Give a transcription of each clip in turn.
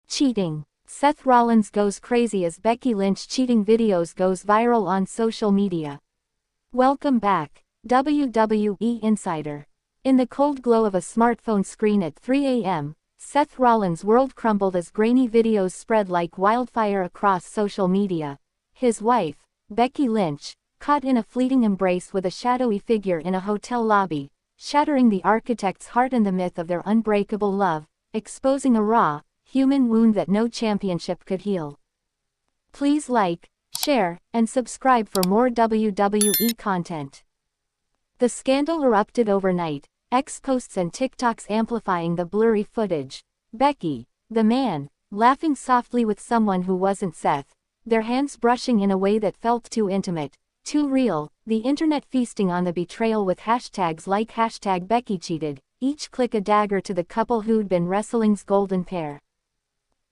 Cheating. Seth Rollins goes crazy as Becky Lynch cheating videos goes viral on social media. Welcome back, WWE Insider. In the cold glow of a smartphone screen at 3 a.m., Seth Rollins' world crumbled as grainy videos spread like wildfire across social media. His wife, Becky Lynch, caught in a fleeting embrace with a shadowy figure in a hotel lobby, shattering the architect's heart and the myth of their unbreakable love, exposing a raw, human wound that no championship could heal. Please like, share, and subscribe for more WWE content. The scandal erupted overnight, X posts and TikToks amplifying the blurry footage. Becky, the man, laughing softly with someone who wasn't Seth, their hands brushing in a way that felt too intimate, too real, the internet feasting on the betrayal with hashtags like #BeckyCheated, each click a dagger to the couple who'd been wrestling's golden pair.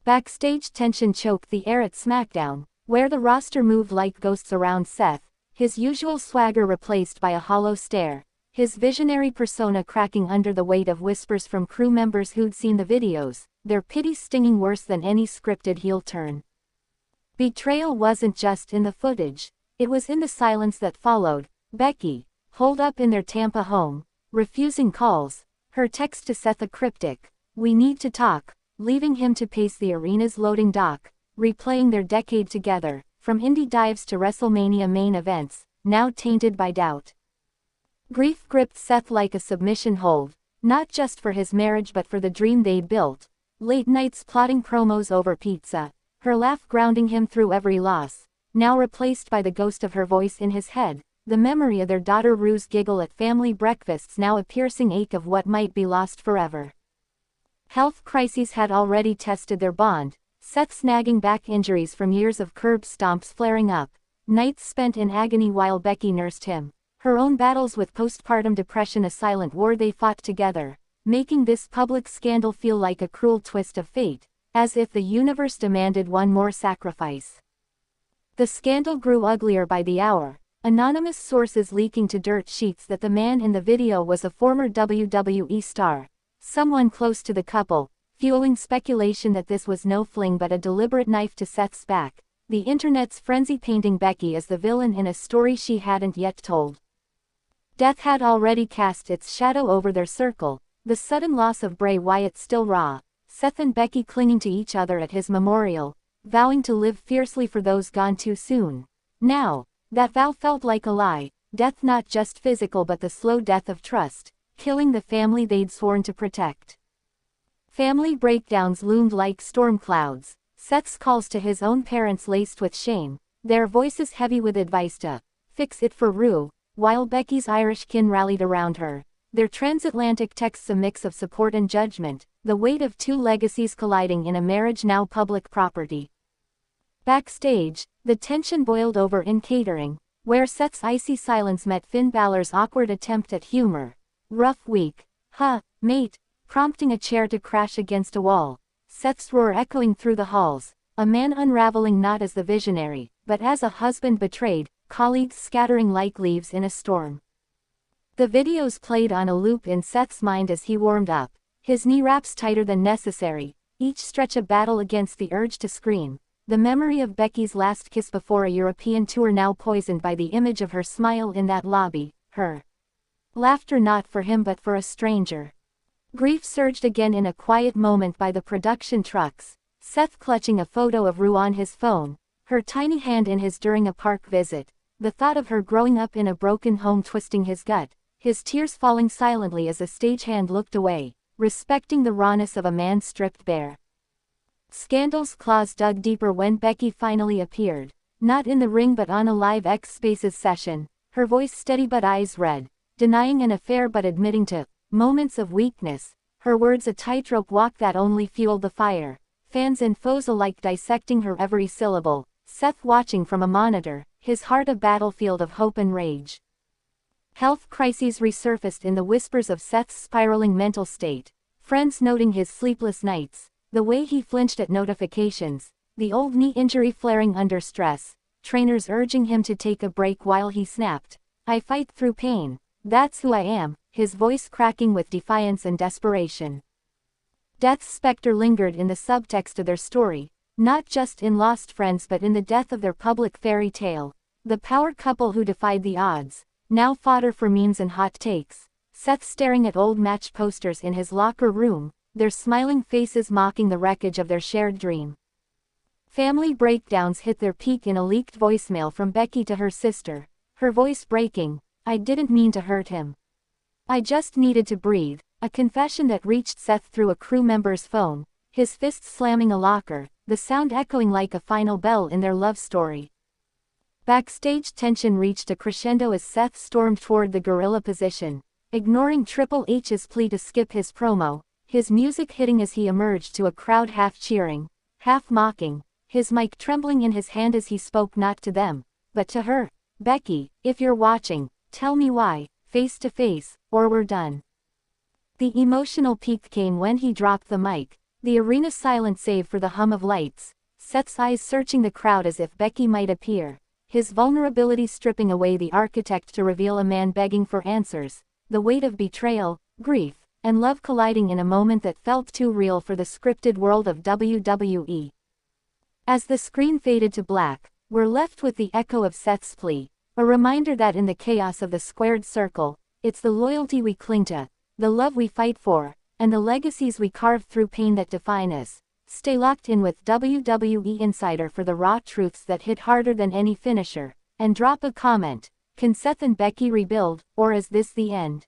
Backstage tension choked the air at SmackDown, where the roster moved like ghosts around Seth, his usual swagger replaced by a hollow stare, his visionary persona cracking under the weight of whispers from crew members who'd seen the videos, their pity stinging worse than any scripted heel turn. Betrayal wasn't just in the footage, it was in the silence that followed. Becky, holed up in their Tampa home, refusing calls, her text to Seth a cryptic, "We need to talk," leaving him to pace the arena's loading dock, replaying their decade together, from indie dives to WrestleMania main events, now tainted by doubt. Grief gripped Seth like a submission hold, not just for his marriage but for the dream they'd built. Late nights plotting promos over pizza, her laugh grounding him through every loss, now replaced by the ghost of her voice in his head, the memory of their daughter Rue's giggle at family breakfasts, now a piercing ache of what might be lost forever. Health crises had already tested their bond, Seth's nagging back injuries from years of curb stomps flaring up, nights spent in agony while Becky nursed him, her own battles with postpartum depression a silent war they fought together, making this public scandal feel like a cruel twist of fate, as if the universe demanded one more sacrifice. The scandal grew uglier by the hour, anonymous sources leaking to dirt sheets that the man in the video was a former WWE star, someone close to the couple, fueling speculation that this was no fling but a deliberate knife to Seth's back, the internet's frenzy painting Becky as the villain in a story she hadn't yet told. Death had already cast its shadow over their circle, the sudden loss of Bray Wyatt still raw, Seth and Becky clinging to each other at his memorial, vowing to live fiercely for those gone too soon. Now, that vow felt like a lie, death not just physical but the slow death of trust, killing the family they'd sworn to protect. Family breakdowns loomed like storm clouds, Seth's calls to his own parents laced with shame, their voices heavy with advice to fix it for Rue, while Becky's Irish kin rallied around her, their transatlantic texts a mix of support and judgment, the weight of two legacies colliding in a marriage now public property. Backstage, the tension boiled over in catering, where Seth's icy silence met Finn Balor's awkward attempt at humor. "Rough week, huh, mate?" prompting a chair to crash against a wall, Seth's roar echoing through the halls, a man unraveling not as the visionary, but as a husband betrayed, colleagues scattering like leaves in a storm. The videos played on a loop in Seth's mind as he warmed up, his knee wraps tighter than necessary, each stretch a battle against the urge to scream, the memory of Becky's last kiss before a European tour now poisoned by the image of her smile in that lobby, her laughter not for him but for a stranger. Grief surged again in a quiet moment by the production trucks, Seth clutching a photo of Rue on his phone, her tiny hand in his during a park visit, the thought of her growing up in a broken home twisting his gut, his tears falling silently as a stagehand looked away, respecting the rawness of a man stripped bare. Scandal's claws dug deeper when Becky finally appeared, not in the ring but on a live X Spaces session, her voice steady but eyes red, denying an affair but admitting to moments of weakness, her words a tightrope walk that only fueled the fire, fans and foes alike dissecting her every syllable, Seth watching from a monitor, his heart a battlefield of hope and rage. Health crises resurfaced in the whispers of Seth's spiraling mental state, friends noting his sleepless nights, the way he flinched at notifications, the old knee injury flaring under stress, trainers urging him to take a break while he snapped, "I fight through pain, that's who I am," his voice cracking with defiance and desperation. Death's specter lingered in the subtext of their story, not just in lost friends but in the death of their public fairy tale. The power couple who defied the odds, now fodder for memes and hot takes. Seth staring at old match posters in his locker room, their smiling faces mocking the wreckage of their shared dream. Family breakdowns hit their peak in a leaked voicemail from Becky to her sister, her voice breaking. "I didn't mean to hurt him. I just needed to breathe," a confession that reached Seth through a crew member's phone, his fists slamming a locker, the sound echoing like a final bell in their love story. Backstage tension reached a crescendo as Seth stormed toward the gorilla position, ignoring Triple H's plea to skip his promo, his music hitting as he emerged to a crowd half cheering, half mocking, his mic trembling in his hand as he spoke not to them, but to her. "Becky, if you're watching, tell me why, face to face, or we're done." The emotional peak came when he dropped the mic, the arena silent save for the hum of lights, Seth's eyes searching the crowd as if Becky might appear, his vulnerability stripping away the architect to reveal a man begging for answers, the weight of betrayal, grief, and love colliding in a moment that felt too real for the scripted world of WWE. As the screen faded to black, we're left with the echo of Seth's plea, a reminder that in the chaos of the squared circle, it's the loyalty we cling to, the love we fight for, and the legacies we carve through pain that define us. Stay locked in with WWE Insider for the raw truths that hit harder than any finisher, and drop a comment. Can Seth and Becky rebuild, or is this the end?